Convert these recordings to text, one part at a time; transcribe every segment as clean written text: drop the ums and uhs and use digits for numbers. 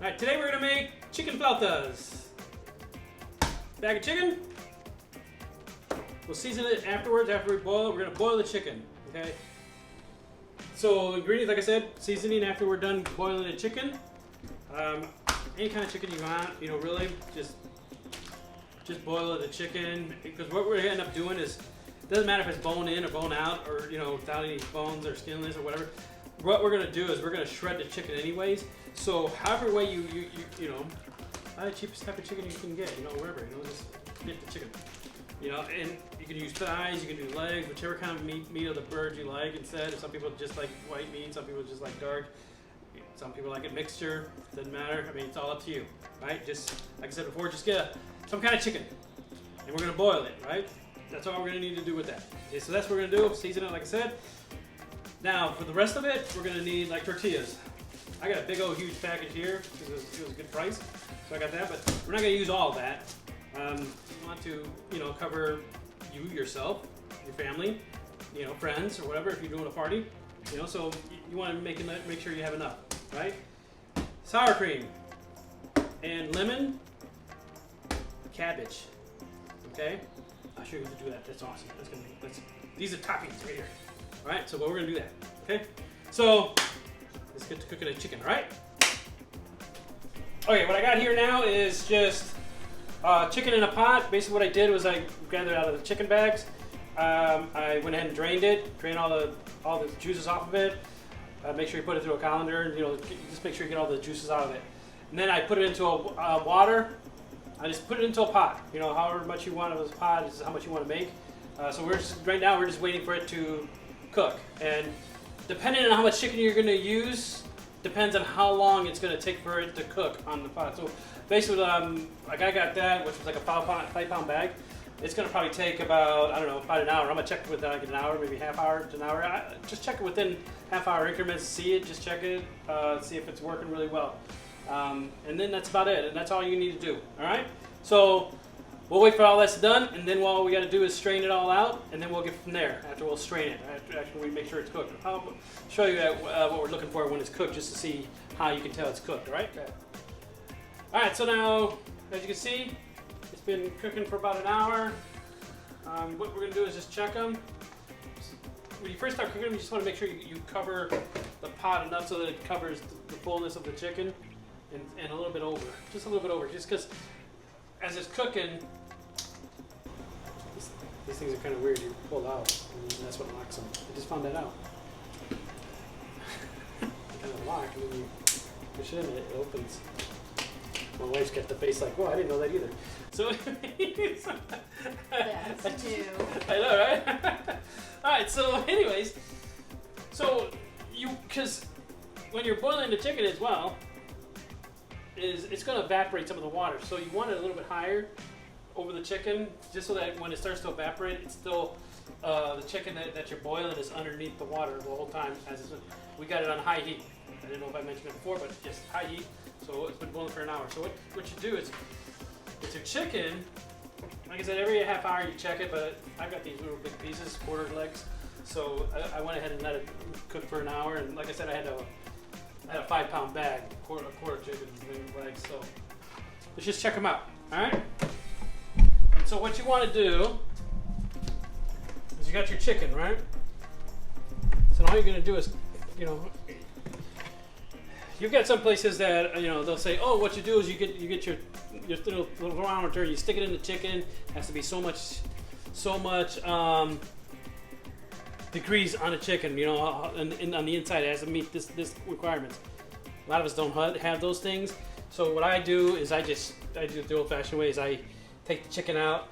Alright, today we're gonna make chicken flautas. Bag of chicken. We'll season it afterwards, after we boil it. We're gonna boil the chicken, okay? So ingredients, like I said, seasoning after we're done boiling the chicken. Any kind of chicken you want, you know, really, just boil the chicken, because what we're gonna end up doing is, it doesn't matter if it's bone in or bone out, or, you know, without any bones or skinless or whatever. What we're gonna do is we're gonna shred the chicken anyways. So however way you know, buy the cheapest type of chicken you can get, you know, wherever, you know, just get the chicken. You know, and you can use thighs, you can do legs, whichever kind of meat of the bird you like instead. Some people just like white meat, some people just like dark. Some people like a mixture, doesn't matter. I mean, it's all up to you, right? Just, like I said before, just get some kind of chicken. And we're gonna boil it, right? That's all we're gonna need to do with that. Okay, so that's what we're gonna do, season it like I said. Now, for the rest of it, we're gonna need like tortillas. I got a big old huge package here, because it was a good price. So I got that, but we're not gonna use all of that. You want to, you know, cover you, yourself, your family, you know, friends or whatever, if you're doing a party, you know, so you want to make sure you have enough, right? Sour cream and lemon, cabbage, okay? I'll show you how to do that. That's awesome. These are toppings right here. All right, so we're gonna do that, okay? So let's get to cooking the chicken, all right? Okay, what I got here now is just chicken in a pot. Basically what I did was I gathered out of the chicken bags. I went ahead and drained it, drained all the juices off of it. Make sure you put it through a colander, and, you know, just make sure you get all the juices out of it. And then I put it into a water. I just put it into a pot. You know, however much you want of this pot is how much you want to make. So right now we're just waiting for it to cook. And depending on how much chicken you're going to use, depends on how long it's going to take for it to cook on the pot. So basically, like I got that, which was like a 5-pound bag. It's going to probably take about, I don't know, about an hour. I'm going to check it within like an hour, maybe half hour to an hour. Just check it within half-hour increments, see it, just check it, see if it's working really well. And then that's about it, and that's all you need to do, all right? So we'll wait for all that's done, and then all we got to do is strain it all out, and then we'll get from there after we'll strain it, after we make sure it's cooked. I'll show you what we're looking for when it's cooked, just to see how you can tell it's cooked, all right? Okay. All right, so now, as you can see, it's been cooking for about an hour. What we're gonna do is just check them. When you first start cooking them, you just want to make sure you cover the pot enough so that it covers the fullness of the chicken, and a little bit over, just a little bit over, just because as it's cooking, these things are kind of weird. You pull out, and that's what locks them. I just found that out. You kind of lock, and then you push it in, and it opens. My wife's got the face like, "Whoa, I didn't know that either." So, that's new. I know, right? All right. So, anyways, because when you're boiling the chicken as well, it's going to evaporate some of the water. So you want it a little bit higher over the chicken, just so that when it starts to evaporate, it's still the chicken that you're boiling is underneath the water the whole time. We got it on high heat. I didn't know if I mentioned it before, but yes, high heat. So it's been boiling for an hour. So what you do is, with your chicken, like I said, every half hour you check it, but I've got these little big pieces, quarter legs. So I went ahead and let it cook for an hour, and like I said, I had a 5-pound bag, a quarter chicken legs. So let's just check them out, all right? And so what you want to do is you got your chicken, right? So all you're going to do is, you know, you've got some places that, you know, they'll say, oh, what you do is you get your little thermometer, you stick it in the chicken. It has to be so much degrees on the chicken, you know, and on the inside it has to meet this requirements. A lot of us don't have those things. So what I do is I do it the old-fashioned way. Is I take the chicken out,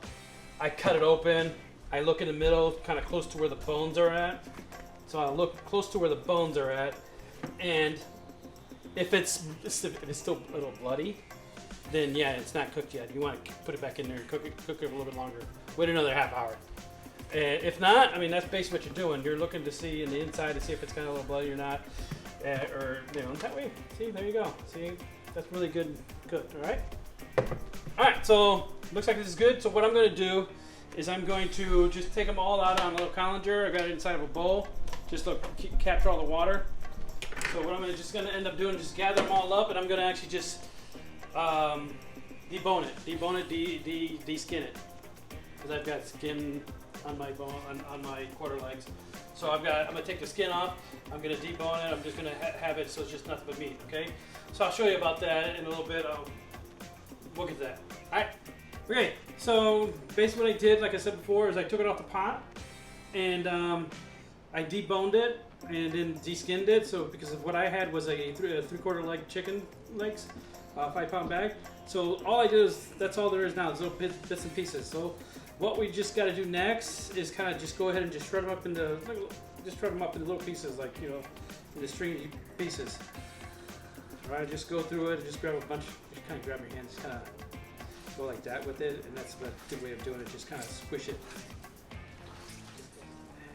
I cut it open, I look in the middle, kind of close to where the bones are at. So I look close to where the bones are at, and if it's still a little bloody, then yeah, it's not cooked yet. You want to put it back in there and cook it a little bit longer. Wait another half hour. If not, I mean, that's basically what you're doing. You're looking to see in the inside to see if it's kind of a little bloody or not, or, you know, that way. See, there you go. See, that's really good cooked. All right. All right. So looks like this is good. So what I'm going to do is I'm going to just take them all out on a little colander. I got it inside of a bowl, just to capture all the water. So what I'm just gonna end up doing is just gather them all up, and I'm gonna actually just debone it, de-skin it, because I've got skin on my bone, on my quarter legs. So I'm gonna take the skin off. I'm gonna debone it. I'm just gonna have it so it's just nothing but meat. Okay. So I'll show you about that in a little bit. We'll get to that. All right. Okay. So basically, what I did, like I said before, is I took it off the pot and I deboned it and then de-skinned it. So because of what I had was a three-quarter leg chicken legs, 5-pound bag. So all I did is that's all there is now. There's little bits and pieces. So what we just got to do next is kind of just go ahead and just shred them up into little pieces, like, you know, in the stringy pieces. All right, just go through it. Just grab a bunch. Just kind of grab your hand. Just kind of go like that with it, and that's a good way of doing it. Just kind of squish it,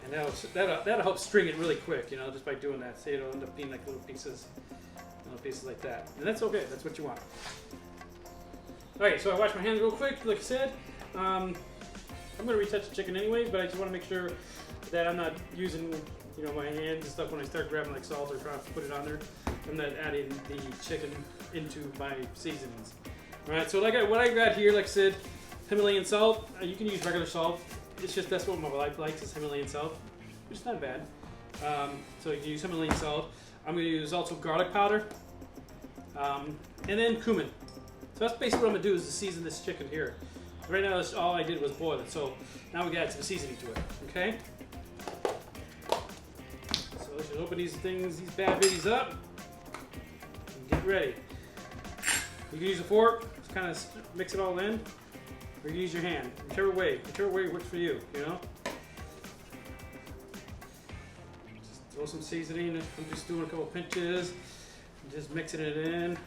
and that'll help string it really quick. You know, just by doing that. So it'll end up being like little pieces like that, and that's okay. That's what you want. Okay, so I washed my hands real quick, like I said. I'm gonna retouch the chicken anyways, but I just want to make sure that I'm not using, you know, my hands and stuff when I start grabbing like salt or trying to put it on there. I'm not adding the chicken into my seasonings. All right, so what I got here, like I said, Himalayan salt. You can use regular salt. It's just that's what my wife likes, is Himalayan salt, which is not bad. So you can use Himalayan salt. I'm gonna use also garlic powder, and then cumin. So that's basically what I'm gonna do, is to season this chicken here. Right now, that's all I did was boil it. So now we got some seasoning to it. Okay. So let's just open these bad bitties up, and get ready. You can use a fork, just kind of mix it all in, or you can use your hand, whichever way works for you. You know. Just throw some seasoning. I'm just doing a couple pinches, and just mixing it in.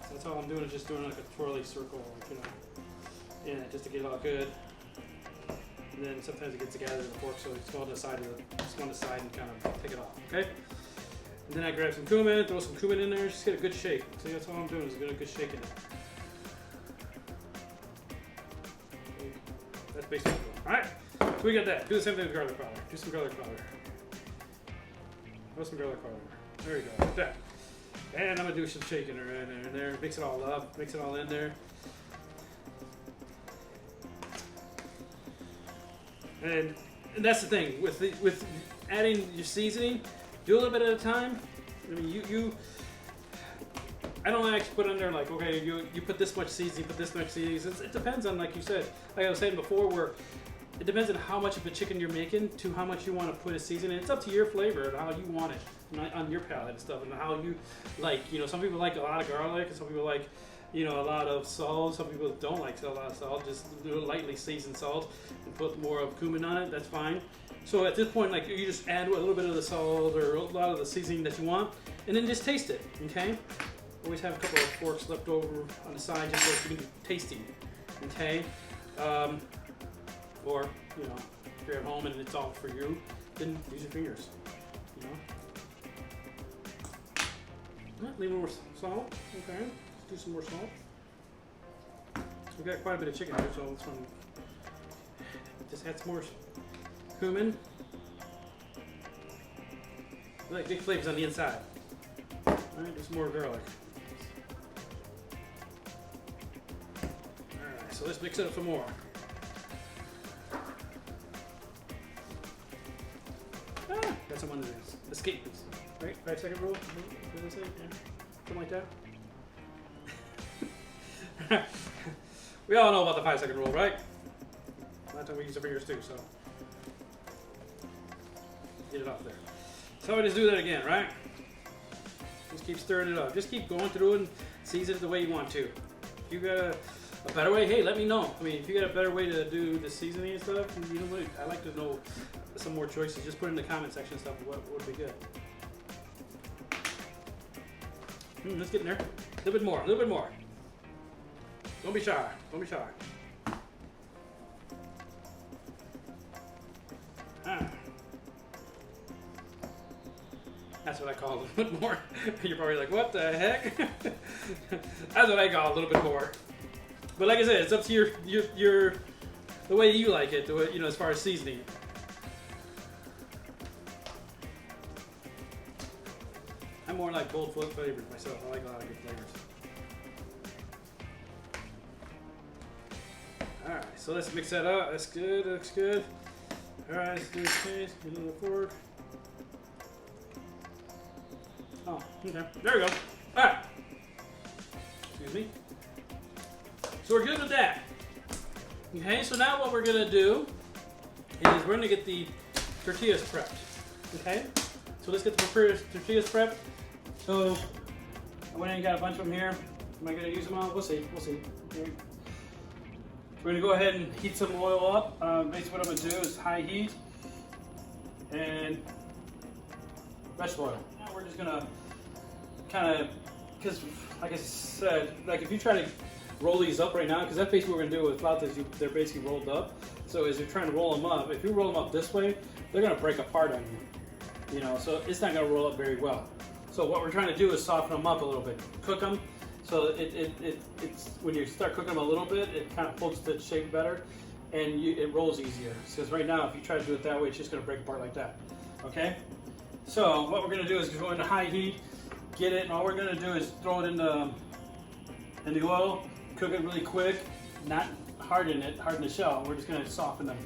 So that's all I'm doing, is just doing like a twirly circle, like, you know. Yeah, just to get it all good. And then sometimes it gets together with the fork, so just go on the side and kind of take it off. Okay. And then I grab some cumin, throw some cumin in there, just get a good shake. So that's all I'm doing, is get a good shake in it. Okay. That's basically what I'm doing. All right. So we got that. Do the same thing with garlic powder. Do some garlic powder. Throw some garlic powder. There you go. Like that. And I'm gonna do some shaking right in there. Mix it all up. Mix it all in there. And that's the thing with adding your seasoning. Do a little bit at a time. I mean, I don't actually put on there like, okay, you put this much seasoning, put this much seasoning. It depends on, like you said, like I was saying before, where it depends on how much of a chicken you're making to how much you want to put a seasoning. It's up to your flavor and how you want it on your palate and stuff, and how you like. You know, some people like a lot of garlic, and some people like, you know, a lot of salt. Some people don't like a lot of salt. Just do lightly seasoned salt and put more of cumin on it. That's fine. So at this point, like, you just add a little bit of the salt or a lot of the seasoning that you want, and then just taste it. Okay. Always have a couple of forks left over on the side just so you can be tasty. Okay. Or, you know, if you're at home and it's all for you, then use your fingers. You know. Leave a little more salt. Okay. Do some more salt. We've got quite a bit of chicken here, so let's just add some more cumin. I like big flavors on the inside. Alright, do some more garlic. Alright, so let's mix it up some more. Got some under these. Escapes. Right? 5-second rule? What did I say? Yeah. Something like that. We all know about the 5-second rule, right? A lot of time we use our fingers too, so get it off there. So I just do that again, right? Just keep stirring it up. Just keep going through it and season it the way you want to. If you got a better way, hey, let me know. I mean, if you got a better way to do the seasoning and stuff, you know what? I like to know some more choices. Just put in the comment section and stuff what would be good. Let's get in there. A little bit more. A little bit more. Don't be shy. Don't be shy. That's what I call a little bit more. You're probably like, what the heck? That's what I call a little bit more. But like I said, it's up to your the way you like it. The way, you know, as far as seasoning. more like bold flavors myself. I like a lot of good flavors. Alright, so let's mix that up. That's good, looks good. Alright, let's do this change, get a little forward. Oh, okay, there we go. Alright. Excuse me. So we're good with that. Okay, so now what we're gonna do is we're gonna get the tortillas prepped. Okay? So let's get the tortillas prepped. So I went and got a bunch of them here. Am I gonna use them all? We'll see, we'll see. Okay. We're gonna go ahead and heat some oil up. Basically what I'm gonna do is high heat and vegetable oil. Now we're just gonna kind of, because like I said, like if you try to roll these up right now, because that's basically what we're gonna do with flautas, they're basically rolled up. So as you're trying to roll them up, if you roll them up this way, they're gonna break apart on you. You know, so it's not gonna roll up very well. So what we're trying to do is soften them up a little bit, cook them. So it's when you start cooking them a little bit, it kind of holds the shape better, and it rolls easier. Because right now, if you try to do it that way, it's just going to break apart like that. Okay. So what we're going to do is go into high heat, get it, and all we're going to do is throw it in the oil, cook it really quick, not harden the shell. We're just going to soften them,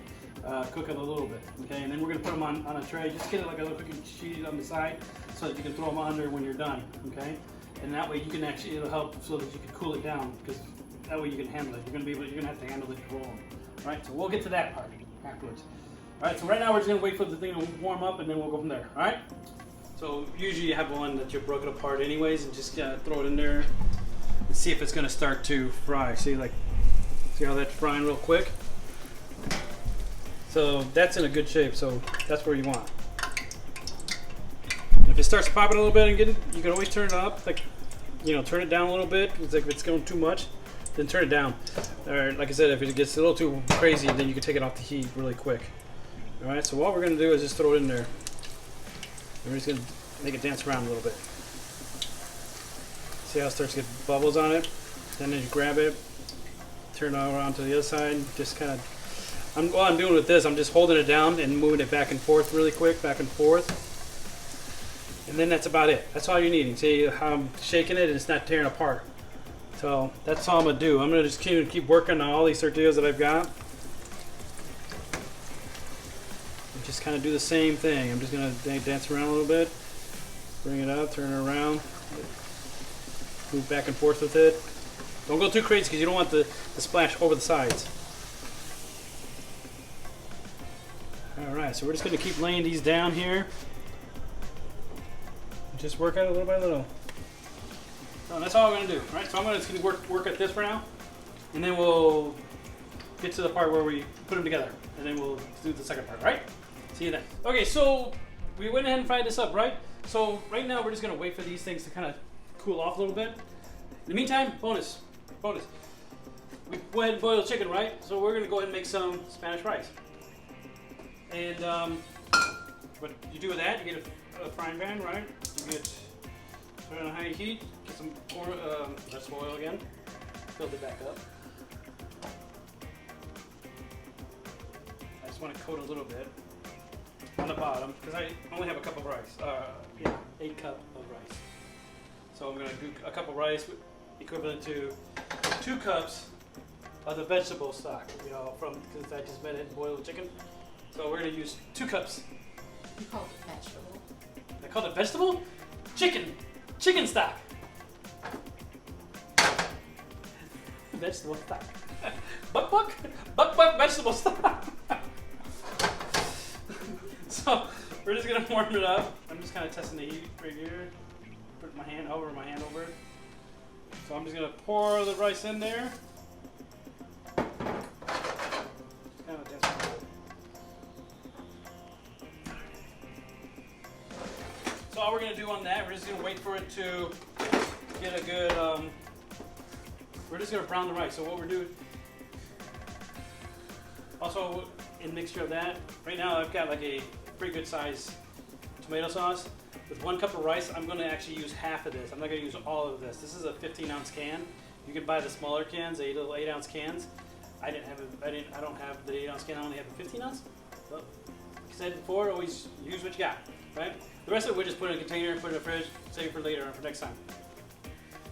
cook it a little bit. Okay. And then we're going to put them on a tray. Just get it like a little cooking sheet on the side, so that you can throw them under when you're done. Okay. And that way you can actually, it'll help so that you can cool it down, because that way you can handle it. You're gonna have to handle it to roll them. All right, so we'll get to that part afterwards. All right, so right now we're just gonna wait for the thing to warm up, and then we'll go from there. All right. So usually you have one that you're broken apart anyways, and just throw it in there and see if it's gonna start to fry. See how that's frying real quick. So that's in a good shape. So that's where you want. If it starts popping a little bit and you can always turn it up, like, you know, turn it down a little bit. It's like if it's going too much, then turn it down. Or like I said, if it gets a little too crazy, then you can take it off the heat really quick. All right, so what we're gonna do is just throw it in there. And we're just gonna make it dance around a little bit. See how it starts to get bubbles on it? Then you grab it, turn it around to the other side. Just kind of, what I'm doing with this, I'm just holding it down and moving it back and forth really quick, back and forth. And then that's about it. That's all you're needing. See how I'm shaking it and it's not tearing apart. So that's all I'm gonna do. I'm gonna just keep working on all these tortillas that I've got. And just kind of do the same thing. I'm just gonna dance around a little bit. Bring it up, turn it around. Move back and forth with it. Don't go too crazy because you don't want the splash over the sides. Alright, so we're just gonna keep laying these down here. Just work at it little by little. So that's all I'm gonna do. Right? So I'm just gonna work at this for now, and then we'll get to the part where we put them together, and then we'll do the second part. Right? See you then. Okay, so we went ahead and fried this up, right? So right now we're just gonna wait for these things to kind of cool off a little bit. In the meantime, bonus. We go ahead and boil chicken, right? So we're gonna go ahead and make some Spanish rice. And what you do with that, you get a frying pan, right? You put it on high heat, get some vegetable oil again, fill it back up. I just want to coat a little bit on the bottom because I only have a cup of rice. 8 cup of rice. So I'm going to do a cup of rice equivalent to 2 cups of the vegetable stock. You know, because I just made it and boiled the chicken. So we're going to use 2 cups. You called it vegetable. I called it vegetable? Chicken stock. Vegetable stock. Buck, vegetable stock. So we're just gonna warm it up. I'm just kind of testing the heat right here. Put my hand over it. So I'm just gonna pour the rice in there. So all we're going to do on that, we're just going to wait for it to get a good, we're just going to brown the rice. So what we're doing, also in mixture of that, right now I've got like a pretty good size tomato sauce. With 1 cup of rice, I'm going to actually use half of this. I'm not going to use all of this. This is a 15-ounce can. You can buy the smaller cans, the little 8-ounce cans. I don't have the 8-ounce can. I only have a 15-ounce. So I said before, always use what you got, right? The rest of it we'll just put in a container, put it in the fridge, save it for later or for next time.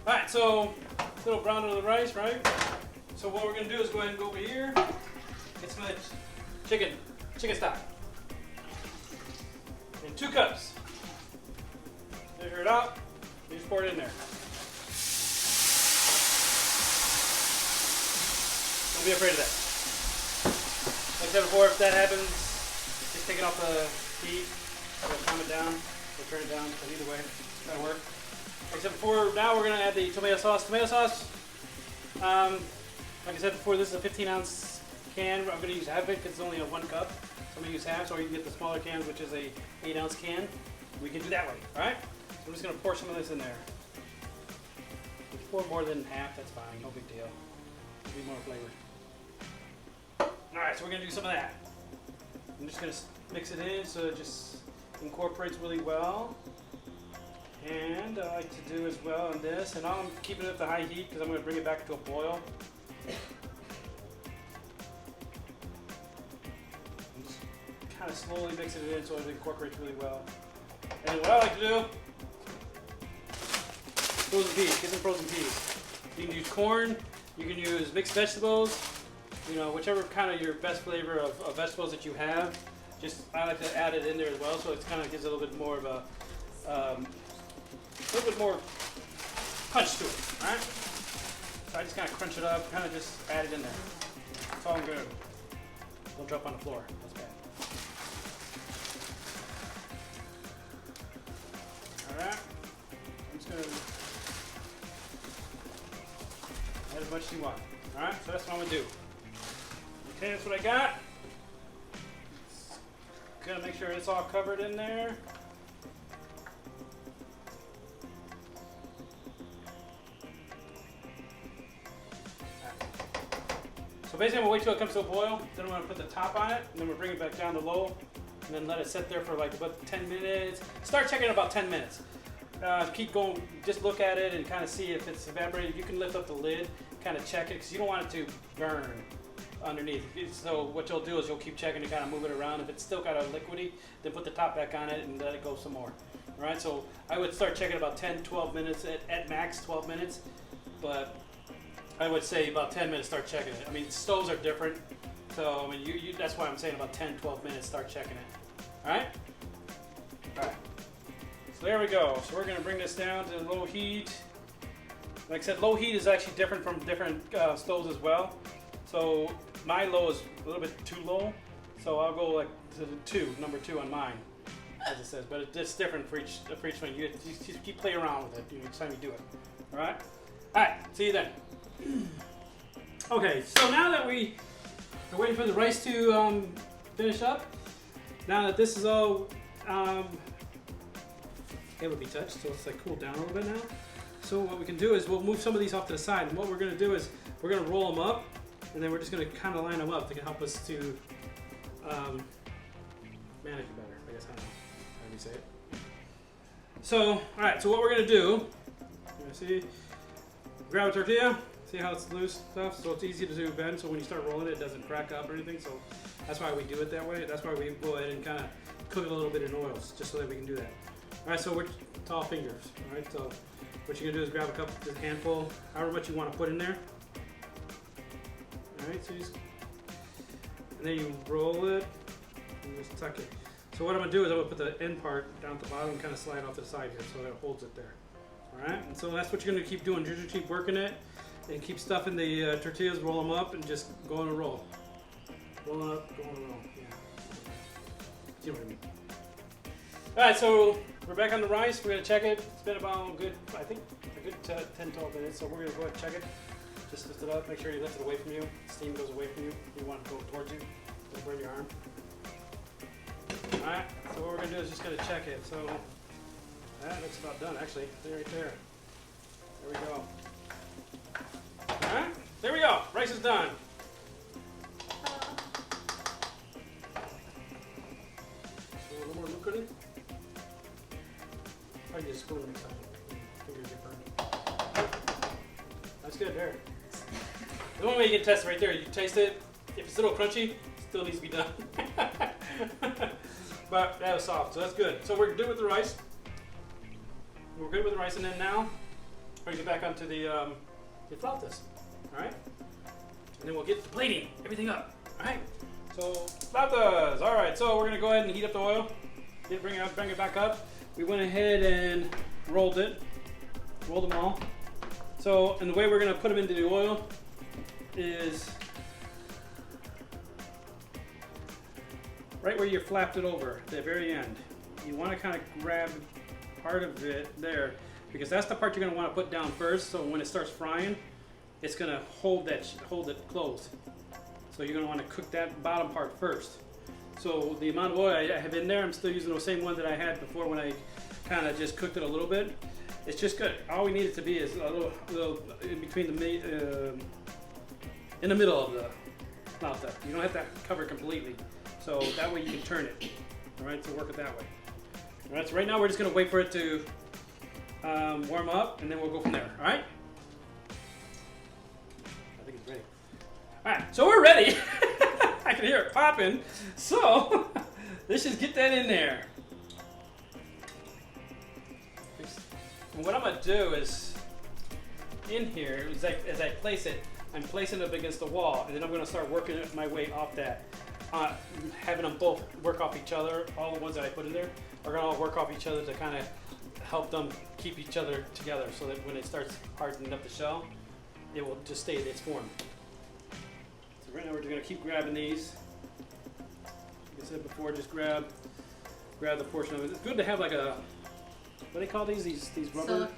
All right, so a little brown of the rice, right? So what we're gonna do is go ahead and go over here, get some of that chicken stock. In 2 cups. Measure it out, you just pour it in there. Don't be afraid of that. Like I said before, if that happens, just take it off the heat, or calm it down, or turn it down, but either way, it's gonna work. Like I said before, now we're gonna add the tomato sauce. Tomato sauce, like I said before, this is a 15-ounce can. I'm gonna use half of it because it's only a 1 cup. So I'm gonna use half, so you can get the smaller cans, which is a 8-ounce can. We can do that way, all right? So I'm just gonna pour some of this in there. If you pour more than half, that's fine, no big deal. It'll be more flavor. All right, so we're gonna do some of that. I'm just gonna mix it in so it just incorporates really well. And I like to do as well on this, and I'm keeping it at the high heat because I'm gonna bring it back to a boil. And just kind of slowly mixing it in so it incorporates really well. And what I like to do, frozen peas, get some frozen peas. You can use corn, you can use mixed vegetables, you know, whichever kind of your best flavor of vegetables that you have. Just, I like to add it in there as well, so it kind of gives it a little bit more of a little bit more punch to it, alright? So I just kind of crunch it up, kind of just add it in there. That's all I'm going to do. Don't drop on the floor, that's bad. Alright, I'm just going to add as much as you want. Alright, so that's what I'm going to do. Okay, that's what I got. Gonna make sure it's all covered in there. So basically I'm gonna wait till it comes to a boil, then I'm gonna put the top on it, and then we'll bring it back down to low, and then let it sit there for like about 10 minutes. Start checking in about 10 minutes. Keep going, just look at it and kind of see if it's evaporated. You can lift up the lid, kind of check it, because you don't want it to burn underneath. So what you'll do is you'll keep checking to kind of move it around. If it's still kind of liquidy, then put the top back on it and let it go some more. All right, so I would start checking about 10, 12 minutes, at max 12 minutes, but I would say about 10 minutes start checking it. I mean, stoves are different, so I mean, that's why I'm saying about 10, 12 minutes start checking it. All right? All right. So there we go. So we're gonna bring this down to low heat. Like I said, low heat is actually different from different stoves as well. So my low is a little bit too low, so I'll go like to the number 2 on mine, as it says. But it's different for each one. You keep playing around with it each time you do it. All right. All right. See you then. Okay. So now that we are waiting for the rice to finish up, now that this is all able to be touched, so it's like cooled down a little bit now. So what we can do is we'll move some of these off to the side, and what we're going to do is we're going to roll them up. And then we're just going to kind of line them up to help us to manage it better. I guess, I don't know how you say it. So, all right, so what we're going to do, see, grab a tortilla, see how it's loose stuff, so it's easy to bend, so when you start rolling it, it doesn't crack up or anything, so that's why we do it that way. That's why we go ahead and kind of cook it a little bit in oils, just so that we can do that. All right, so we're tall fingers, all right, so what you're going to do is grab a cup, just a handful, however much you want to put in there. Alright, so and then you roll it and just tuck it. So what I'm going to do is I'm going to put the end part down at the bottom and kind of slide off to the side here so that it holds it there. Alright, and so that's what you're going to keep doing. You're just keep working it and keep stuffing the tortillas, roll them up, and just go on a roll. Roll up, go on a roll. Yeah. See what I mean? Alright, so we're back on the rice. We're going to check it. It's been about a good 10, 12 minutes, so we're going to go ahead and check it. Just lift it up, make sure you lift it away from you. Steam goes away from you. You want it to go towards you. Don't burn your arm. Alright, so what we're going to do is just going to check it. So that looks about done, actually. Right there. There we go. Alright, there we go. Rice is done. So a little more liquid. I just spoon next time. Fingers get burned. That's good there. The only way you can test it right there, you taste it. If it's a little crunchy, it still needs to be done. But that was soft, so that's good. So we're good with the rice. We're good with the rice, and then now we're gonna get back onto the flautas. All right, and then we'll get the plating everything up. All right. So flautas. All right. So we're gonna go ahead and heat up the oil. Bring it back up. We went ahead and rolled them all. So, and the way we're gonna put them into the oil is right where you flapped it over, the very end. You want to kind of grab part of it there, because that's the part you're gonna want to put down first. So when it starts frying, it's gonna hold it closed. So you're gonna want to cook that bottom part first. So the amount of oil I have in there, I'm still using the same one that I had before when I kind of just cooked it a little bit. It's just good. All we need it to be is a little in between in the middle of the flauta. You don't have to cover it completely. So that way you can turn it. All right, so work it that way. All right, so right now we're just gonna wait for it to warm up, and then we'll go from there. All right? I think it's ready. All right, so we're ready. I can hear it popping. So let's just get that in there. And what I'm gonna do is, in here, as I place it, I'm placing it up against the wall, and then I'm gonna start working my way off that. Having them both work off each other, all the ones that I put in there are gonna all work off each other to kind of help them keep each other together, so that when it starts hardening up the shell, it will just stay in its form. So right now we're just gonna keep grabbing these. Like I said before, just grab the portion of it. It's good to have like a, what do they call these rubber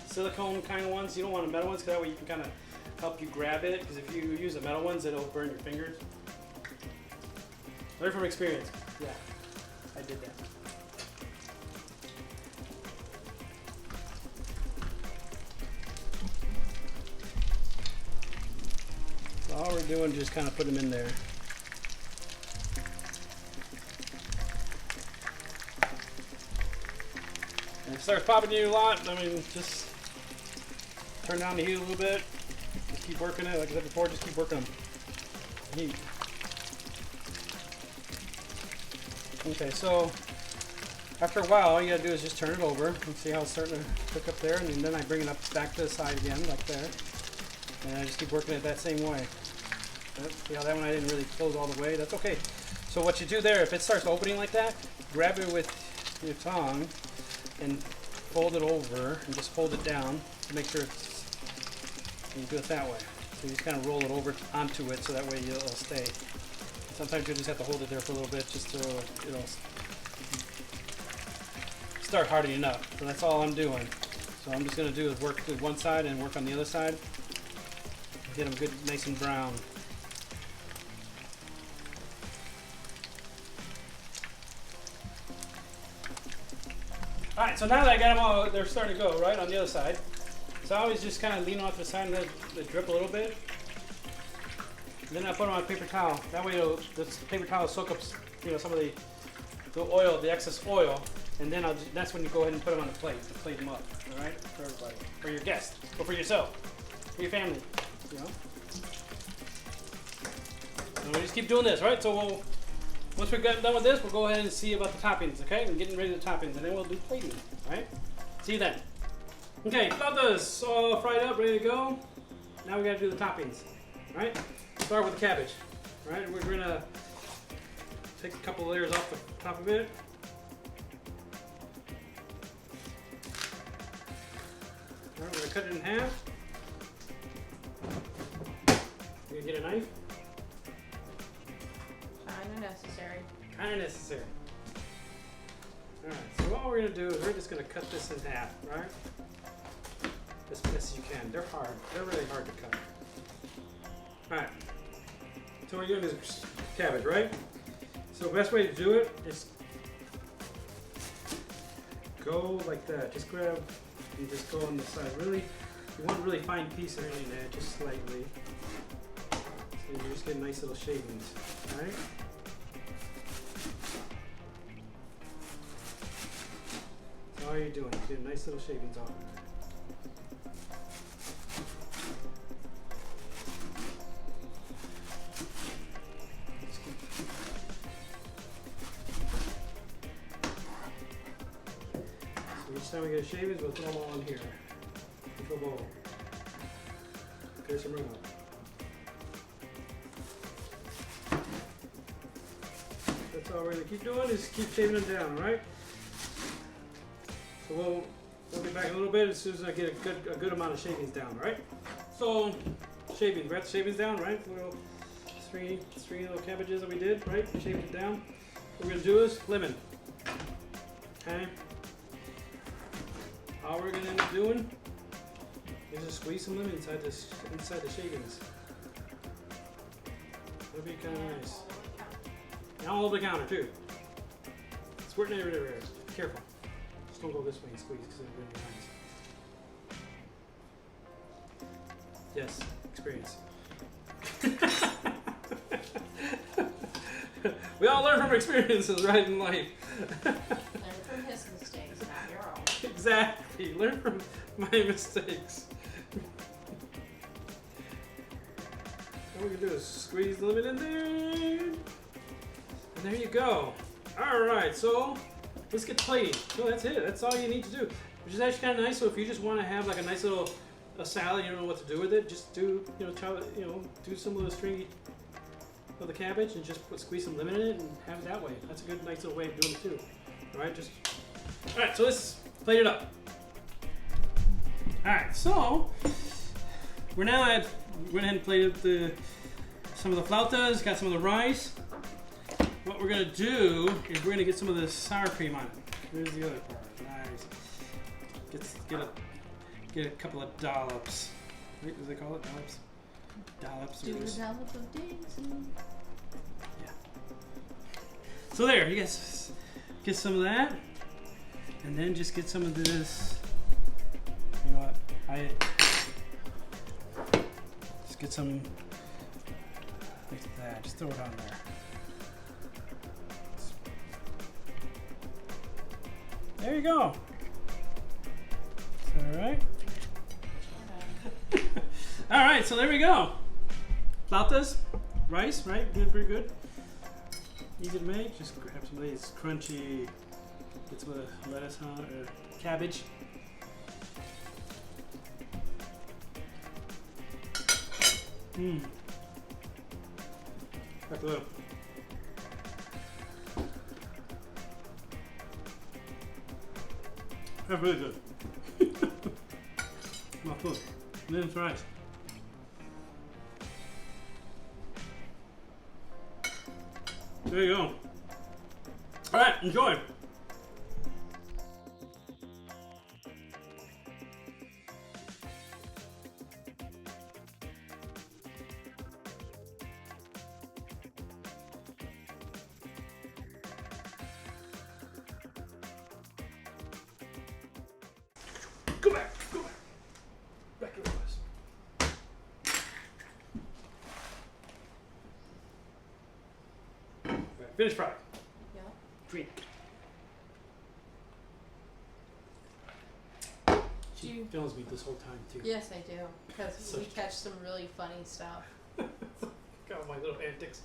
silicone kind of ones. You don't want the metal ones, because that way you can kind of help you grab it, because if you use the metal ones, it'll burn your fingers. Learn from experience. Yeah, I did that. So all we're doing is just kind of put them in there. And if it starts popping you a lot, I mean, just turn down the heat a little bit. Just keep working it. Like I said before, just keep working them. Heat. Okay, so after a while, all you gotta do is just turn it over and see how it's starting to cook up there, and then I bring it up back to the side again, like there, and I just keep working it that same way. See how that one I didn't really close all the way? That's okay. So what you do there, if it starts opening like that, grab it with your tongue and fold it over and just hold it down to make sure it's, you do it that way. So you just kind of roll it over onto it so that way it'll stay. Sometimes you just have to hold it there for a little bit just so it'll start hardening up. So that's all I'm doing. So I'm just going to do is work to one side and work on the other side. Get them good, nice and brown. All right, so now that I got them all, they're starting to go right on the other side. So I always just kind of lean off to the side and let it drip a little bit. And then I put them on a paper towel. That way the paper towel will soak up, some of the oil, the excess oil. And then that's when you go ahead and put them on the plate to plate them up. All right, for everybody, for your guests, or for yourself, for your family. And we just keep doing this, right? So once we're done with this, we'll go ahead and see about the toppings. Okay, we're getting ready to the toppings, and then we'll do plating. All right. See you then. Okay, flautas all fried up, ready to go. Now we got to do the toppings. All right. Start with the cabbage. All right, we're gonna take a couple of layers off the top of it. All right, we're gonna cut it in half. You're gonna get a knife. Kinda necessary. Kinda necessary. All right, so what we're gonna do is we're just gonna cut this in half, right? As best as you can. They're hard. They're really hard to cut. All right. So what we're doing is cabbage, right? So the best way to do it is go like that. Just grab and just go on the side. Really, you want really fine pieces in there, just slightly. So you just get nice little shavings, all right? So all you're doing is get nice little shavings on. each time we get shavings, we'll throw them all in here. Into a bowl. Clear some room up. That's all we're going to keep doing is keep shaving them down, right? So we'll get back in a little bit as soon as I get a good amount of shavings down, right? So shavings, we got the shavings down, right? Little three little cabbages that we did, right? Shaved it down. What we're gonna do is lemon. Okay. All we're gonna end up doing is just squeeze some lemon inside the shavings. That'd be kind of nice. And all over the counter too. Squirting everywhere. Careful. Just don't go this way and squeeze because it'll be nice. Yes, experience. We all learn from experiences, right, in life. Learn from his mistakes, not your own. Exactly. Learn from my mistakes. What we can do is squeeze the lemon in there. And there you go. Alright, so let's get plating. So that's it. That's all you need to do. Which is actually kind of nice. So if you just want to have like a nice little salad, you don't know what to do with it, just do, do some of the stringy of the cabbage and just squeeze some lemon in it and have it that way. That's a good, nice little way of doing it too. Alright, so let's plate it up. Alright, so we're now went ahead and plated some of the flautas, got some of the rice. What we're gonna do is we're gonna get some of the sour cream on it. Here's the other part. Nice. Get a couple of dollops. What do they call it? Dollops? Dollops. Do a dollop of daisy. Yeah. So there, you guys get some of that. And then just get some of this. You know what? Just get some like that. Just throw it on there. There you go. Is that alright? Alright, so there we go. Flautas, rice, right? Good, pretty good. Easy to make. Just grab some of these crunchy, get some of the lettuce on it, or cabbage. Mmm. That's a little. That's really good. My food. And then it's rice. There you go. Alright, enjoy. Go back. Back to the place. Right, finish fry. Yeah. Green. She You- films me this whole time too. Yes, I do. Because So- we catch some really funny stuff. Got all my little antics.